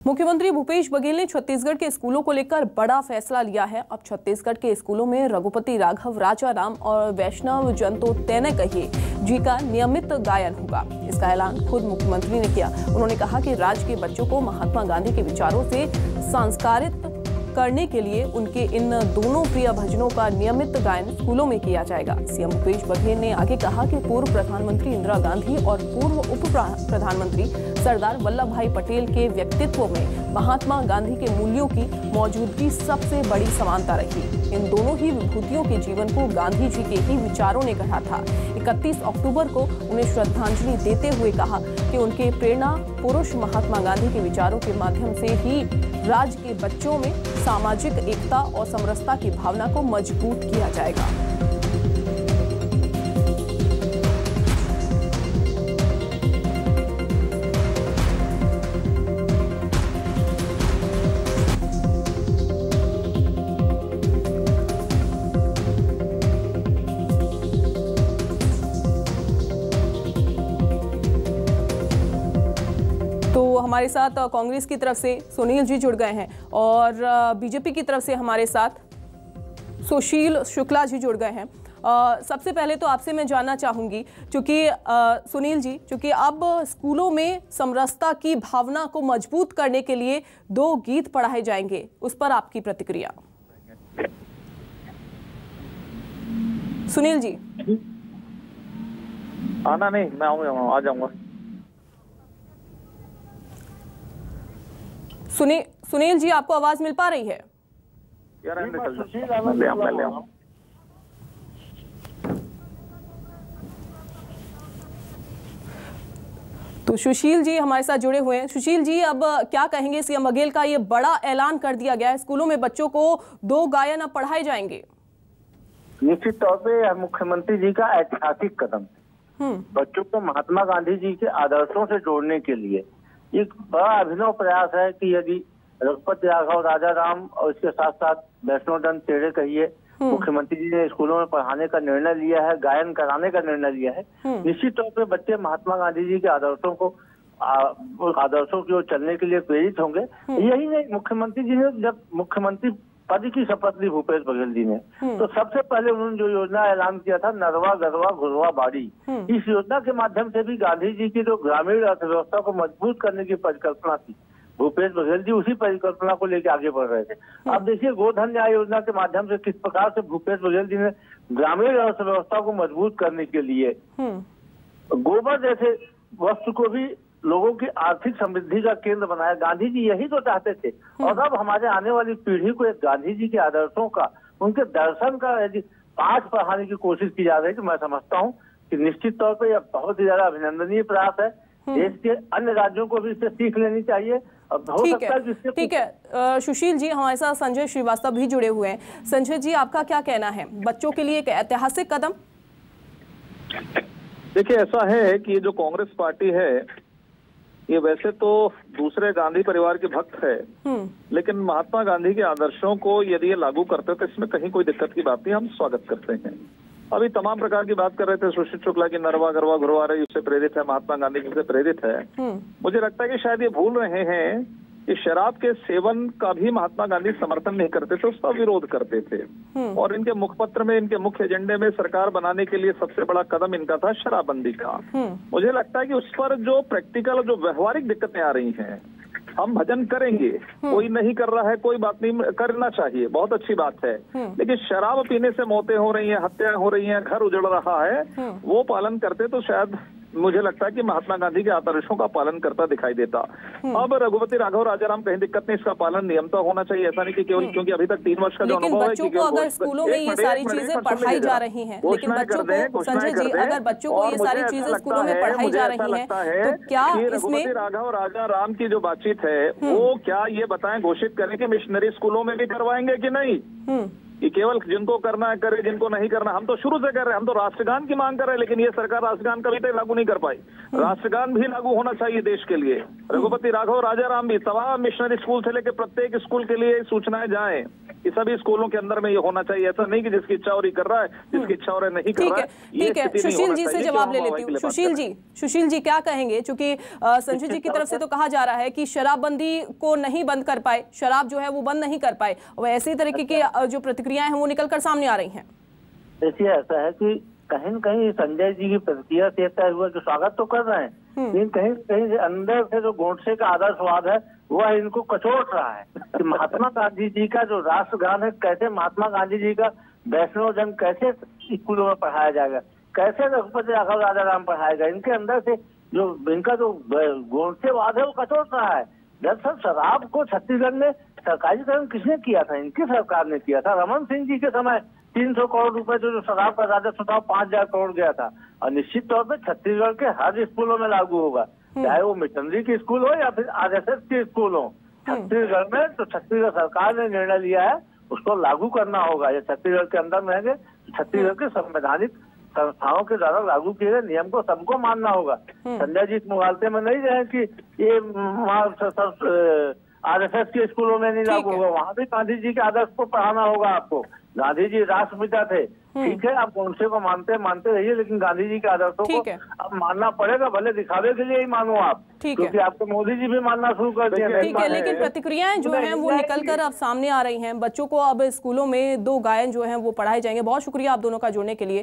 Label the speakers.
Speaker 1: मुख्यमंत्री भूपेश बघेल ने छत्तीसगढ़ के स्कूलों को लेकर बड़ा फैसला लिया है। अब छत्तीसगढ़ के स्कूलों में रघुपति राघव राजाराम और वैष्णव जंतो तैने कहिए जी का नियमित गायन होगा। इसका ऐलान खुद मुख्यमंत्री ने किया। उन्होंने कहा कि राज्य के बच्चों को महात्मा गांधी के विचारों से संस्कारित करने के लिए उनके इन दोनों प्रिय भजनों का नियमित गायन स्कूलों में किया जाएगा। सीएम भूपेश बघेल ने आगे कहा कि पूर्व प्रधानमंत्री इंदिरा गांधी और पूर्व उप प्रधानमंत्री सरदार वल्लभ भाई पटेल के व्यक्तित्व में महात्मा गांधी के मूल्यों की मौजूदगी सबसे बड़ी समानता रही। इन दोनों ही विभूतियों के जीवन को गांधी जी के ही विचारों ने गढ़ा था। 31 अक्टूबर को उन्हें श्रद्धांजलि देते हुए कहा कि उनके प्रेरणा पुरुष महात्मा गांधी के विचारों के माध्यम से ही राज्य के बच्चों में सामाजिक एकता और समरसता की भावना को मजबूत किया जाएगा। तो हमारे साथ कांग्रेस की तरफ से सुनील जी जुड़ गए हैं और बीजेपी की तरफ से हमारे साथ सुशील शुक्ला जी जुड़ गए हैं। सबसे पहले तो आपसे मैं जानना चाहूंगी, क्योंकि सुनील जी, क्योंकि अब स्कूलों में समरसता की भावना को मजबूत करने के लिए 2 गीत पढ़ाए जाएंगे, उस पर आपकी प्रतिक्रिया। सुनील जी।
Speaker 2: आना नहीं, मैं आ जाऊंगा।
Speaker 1: सुनील जी, आपको आवाज मिल पा रही है? तो सुशील जी हमारे साथ जुड़े हुए हैं। सुशील जी, अब क्या कहेंगे? सीएम बघेल का ये बड़ा ऐलान कर दिया गया है, स्कूलों में बच्चों को 2 गायन अब पढ़ाए जाएंगे।
Speaker 2: निश्चित तौर पे यह मुख्यमंत्री जी का ऐतिहासिक कदम है। बच्चों को महात्मा गांधी जी के आदर्शों से जोड़ने के लिए एक बड़ा अभिनव प्रयास है कि यदि रघुपति राघव राजाराम और इसके साथ साथ वैष्णव जंतो तैने कहिए मुख्यमंत्री जी ने स्कूलों में पढ़ाने का निर्णय लिया है, गायन कराने का निर्णय लिया है। निश्चित तौर पे बच्चे महात्मा गांधी जी के आदर्शों की ओर चलने के लिए प्रेरित होंगे। यही नहीं, मुख्यमंत्री जी ने जब मुख्यमंत्री पद की शपथ ली भूपेश बघेल जी ने, तो सबसे पहले उन्होंने जो योजना ऐलान किया था, नरवा गरवा घुरवा बाड़ी, इस योजना के माध्यम से भी गांधी जी की जो ग्रामीण अर्थव्यवस्था को मजबूत करने की परिकल्पना थी, भूपेश बघेल जी उसी परिकल्पना को लेकर आगे बढ़ रहे थे। अब देखिए, गोधन न्याय योजना के माध्यम से किस प्रकार से भूपेश बघेल जी ने ग्रामीण अर्थव्यवस्था को मजबूत करने के लिए गोबर जैसे वस्तु को भी लोगों की आर्थिक समृद्धि का केंद्र बनाया। गांधी जी यही तो चाहते थे। और अब हमारे आने वाली पीढ़ी को एक गांधी जी के आदर्शों का, उनके दर्शन का यदि पाठ पढ़ाने की कोशिश की जा रही है, तो मैं समझता हूँ कि निश्चित तौर पर यह बहुत ही ज्यादा अभिनंदनीय प्रयास है। देश के अन्य राज्यों को भी इससे सीख लेनी चाहिए।
Speaker 1: ठीक है सुशील जी, हमारे साथ संजय श्रीवास्तव भी जुड़े हुए हैं। संजय जी, आपका क्या कहना है? बच्चों के लिए एक ऐतिहासिक कदम।
Speaker 3: देखिए, ऐसा है कि जो कांग्रेस पार्टी है, ये वैसे तो दूसरे गांधी परिवार के भक्त है, लेकिन महात्मा गांधी के आदर्शों को यदि ये लागू करते तो इसमें कहीं कोई दिक्कत की बात नहीं, हम स्वागत करते हैं। अभी तमाम प्रकार की बात कर रहे थे सुशील शुक्ला की नरवा गरवा घुरवा रही, उससे प्रेरित है, महात्मा गांधी जी से प्रेरित है। मुझे लगता है कि शायद ये भूल रहे हैं कि शराब के सेवन का भी महात्मा गांधी समर्थन नहीं करते थे, उसका विरोध करते थे। और इनके मुखपत्र में, इनके मुख्य एजेंडे में सरकार बनाने के लिए सबसे बड़ा कदम इनका था शराबबंदी का। मुझे लगता है कि उस पर जो प्रैक्टिकल, जो व्यवहारिक दिक्कतें आ रही हैं, हम भजन करेंगे, कोई नहीं कर रहा है, कोई बात नहीं, करना चाहिए, बहुत अच्छी बात है। लेकिन शराब पीने से मौतें हो रही हैं, हत्याएं हो रही हैं, घर उजड़ रहा है, वो पालन करते तो शायद मुझे लगता है कि महात्मा गांधी के आदर्शों का पालन करता दिखाई देता। अब रघुपति राघव राजाराम कहीं दिक्कत नहीं, इसका पालन नियमता होना चाहिए। ऐसा नहीं कि केवल क्योंकि अभी तक 3 वर्ष का जो अनुभव है,
Speaker 1: बच्चों को अगर स्कूलों में ये सारी चीजें पढ़ाई जा रही हैं, लेकिन बच्चों को, संजय जी, अगर बच्चों को ये सारी चीजें स्कूलों में पढ़ाई जा रही हैं, तो क्या
Speaker 3: रघुपति राघव राजाराम की जो बातचीत है, वो क्या ये बताएं, घोषित करें कि मिशनरी स्कूलों में भी करवाएंगे कि नहीं? कि केवल जिनको करना है करे, जिनको नहीं करना। हम तो शुरू से कर रहे हैं, हम तो राष्ट्रगान की मांग कर रहे हैं, लेकिन ये सरकार राष्ट्रगान कभी तक लागू नहीं कर पाई। राष्ट्रगान भी लागू होना चाहिए देश के लिए। रघुपति राघव राजाराम भी तमाम मिशनरी स्कूल से लेकर प्रत्येक स्कूल के लिए सूचनाएं जाएं कि सभी स्कूलों के अंदर में ये होना चाहिए। ऐसा नहीं कि जिसकी इच्छा और ही कर रहा है, जिसकी इच्छा और नहीं कर रहा है।
Speaker 1: ठीक है, सुशील जी से जवाब ले लेती हूँ। सुशील जी क्या कहेंगे? क्योंकि संजय जी की तरफ से तो कहा जा रहा है कि शराबबंदी को नहीं बंद कर पाए, शराब जो है वो बंद नहीं कर पाए, और ऐसे तरीके की जो प्रतिक्रियाएं हैं वो निकल कर सामने आ रही हैं।
Speaker 2: देखिए, ऐसा है कि कहीं न कहीं संजय जी की प्रतिक्रिया से तय हुआ कि स्वागत तो कर रहे हैं, लेकिन कहीं कहीं से अंदर से जो गोडसे का आदर्शवाद है वह इनको कचोट रहा है कि महात्मा गांधी जी का जो राष्ट्रगान है, कैसे महात्मा गांधी जी का वैष्णव जन कैसे स्कूलों में पढ़ाया जाएगा, कैसे रघुपति राघव राजाराम पढ़ाएगा। इनके अंदर से जो इनका जो गोडसेवाद है वो कचोट रहा है। दरअसल शराब को छत्तीसगढ़ में सरकारीकरण किसने किया था? इनकी सरकार ने किया था। रमन सिंह जी के समय 300 करोड़ रुपए जो शराब का राजस्व था 5000 करोड़ गया था, और निश्चित तौर पे छत्तीसगढ़ के हर स्कूलों में लागू होगा, चाहे वो मिशनरी की स्कूल हो या फिर आरएसएस के स्कूल हो। छत्तीसगढ़ में तो छत्तीसगढ़ सरकार ने निर्णय लिया है उसको लागू करना होगा। ये छत्तीसगढ़ के अंदर में है, छत्तीसगढ़ के संवैधानिक संस्थाओं के द्वारा लागू किए गए नियम को सबको मानना होगा। संजय जी इस मुगालते में नहीं रहे कि ये आरएसएस के स्कूलों में नहीं लागू होगा, वहां भी गांधी जी के आदर्श को पढ़ाना होगा आपको। गांधी जी राष्ट्रपिता थे, ठीक है, आप उनसे को मानते रहिए, लेकिन गांधी जी के आदर्शों को अब मानना पड़ेगा। भले दिखावे के लिए ही मानो आप, क्योंकि आपको मोदी जी भी मानना शुरू कर दिया।
Speaker 1: ठीक है, लेकिन प्रतिक्रियाएं जो हैं वो निकलकर अब सामने आ रही हैं। बच्चों को अब स्कूलों में 2 गायन जो हैं वो पढ़ाए जाएंगे। बहुत शुक्रिया आप दोनों का जुड़ने के लिए।